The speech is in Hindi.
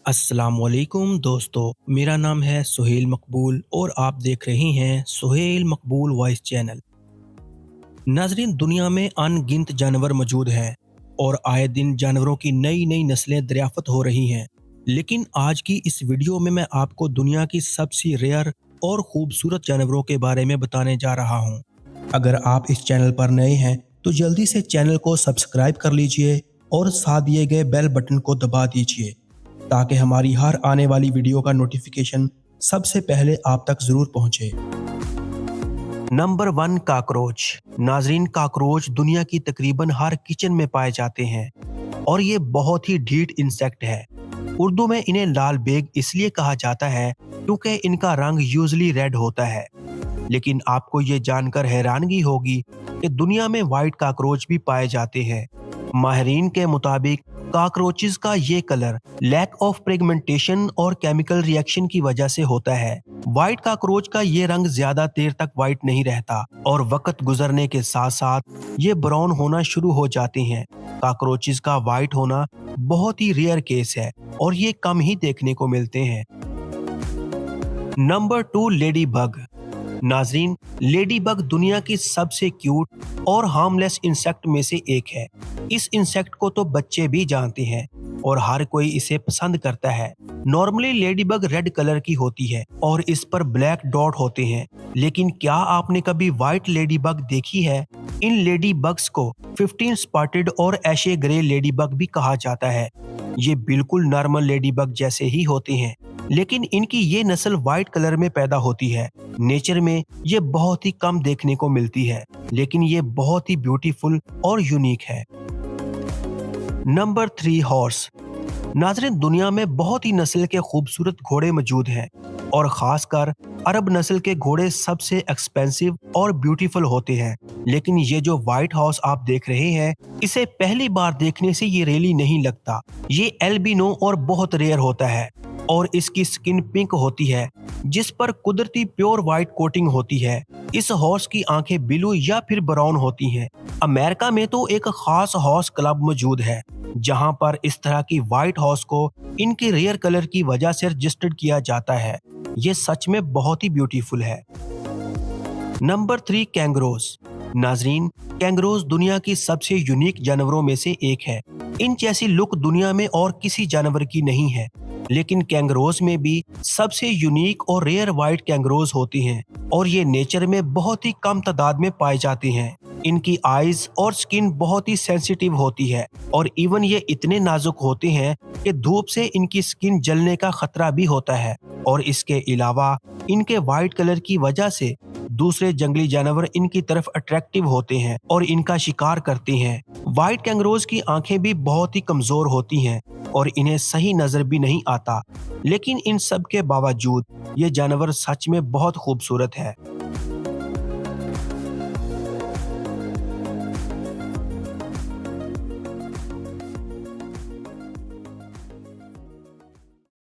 अस्सलाम वालेकुम दोस्तों, मेरा नाम है सुहेल मकबूल और आप देख रहे हैं सुहेल मकबूल वॉइस चैनल। नाजरीन, दुनिया में अनगिनत जानवर मौजूद हैं और आए दिन जानवरों की नई नई नस्लें दरियाफ्त हो रही हैं। लेकिन आज की इस वीडियो में मैं आपको दुनिया की सबसे रेयर और खूबसूरत जानवरों के बारे में बताने जा रहा हूँ। अगर आप इस चैनल पर नए हैं तो जल्दी से चैनल को सब्सक्राइब कर लीजिए और साथ दिए गए बेल बटन को दबा दीजिए ताकि हमारी हर आने वाली वीडियो का नोटिफिकेशन सबसे पहले आप तक जरूर पहुंचे। Number 1, cockroach. नाजरीन, काकरोच दुनिया की तकरीबन हर किचन में पाए जाते हैं और ये बहुत ही ढीठ इंसेक्ट है। उर्दू में इन्हें लाल बेग इसलिए कहा जाता है क्योंकि इनका रंग यूजली रेड होता है। लेकिन आपको ये जानकर हैरानगी होगी कि दुनिया में व्हाइट काकरोच भी पाए जाते हैं। माहिरीन के मुताबिक काकरोचेस का ये कलर लैक ऑफ पिगमेंटेशन और केमिकल रिएक्शन की वजह से होता है। व्हाइट काकरोच का ये रंग ज्यादा देर तक व्हाइट नहीं रहता और वक्त गुजरने के साथ साथ ये ब्राउन होना शुरू हो जाते हैं। काकरोचेस का व्हाइट होना बहुत ही रेयर केस है और ये कम ही देखने को मिलते हैं। Number 2, lady bug. नाजरीन, लेडी बग दुनिया की सबसे क्यूट और हार्मलेस इंसेक्ट में से एक है। इस इंसेक्ट को तो बच्चे भी जानते हैं और हर कोई इसे पसंद करता है। Normally lady bug red colour की होती है और इस पर ब्लैक डॉट होते हैं। लेकिन क्या आपने कभी व्हाइट लेडी बग देखी है? इन लेडी बग्स को 15 स्पॉटेड और एशे ग्रे लेडी बग भी कहा जाता है। ये बिल्कुल नॉर्मल लेडी बग जैसे ही होते हैं, लेकिन इनकी ये नस्ल व्हाइट कलर में पैदा होती है। नेचर में ये बहुत ही कम देखने को मिलती है, लेकिन ये बहुत ही ब्यूटीफुल और यूनिक है। Number 3, horse. नाज़रीन, दुनिया में बहुत ही नस्ल के खूबसूरत घोड़े मौजूद हैं और खासकर अरब नस्ल के घोड़े सबसे एक्सपेंसिव और ब्यूटीफुल होते हैं। लेकिन ये जो व्हाइट हॉर्स आप देख रहे हैं, इसे पहली बार देखने से ये रेली नहीं लगता। ये एल्बिनो और बहुत रेयर होता है और इसकी स्किन पिंक होती है जिस पर कुदरती प्योर व्हाइट कोटिंग होती है। इस हॉर्स की आंखें ब्लू या फिर ब्राउन होती हैं। अमेरिका में तो एक खास हॉर्स क्लब मौजूद है जहां पर इस तरह की व्हाइट हॉर्स को इनके रेयर कलर की वजह से रजिस्टर्ड किया जाता है। ये सच में बहुत ही ब्यूटीफुल है। नंबर 3, कैंगरोस। नाजरीन, कैंगरोस दुनिया की सबसे यूनिक जानवरों में से एक है। इन जैसी लुक दुनिया में और किसी जानवर की नहीं है। लेकिन कैंगरोस में भी सबसे यूनिक और रेयर व्हाइट कैंगरोस होती हैं और ये नेचर में बहुत ही कम तादाद में पाए जाते हैं। इनकी आईज और स्किन बहुत ही सेंसिटिव होती है और इवन ये इतने नाजुक होते हैं कि धूप से इनकी स्किन जलने का खतरा भी होता है। और इसके अलावा इनके व्हाइट कलर की वजह से दूसरे जंगली जानवर इनकी तरफ अट्रैक्टिव होते हैं और इनका शिकार करते हैं। व्हाइट कैंगरोस की आंखें भी बहुत ही कमजोर होती हैं और इन्हें सही नजर भी नहीं आता। लेकिन इन सब के बावजूद ये जानवर सच में बहुत खूबसूरत है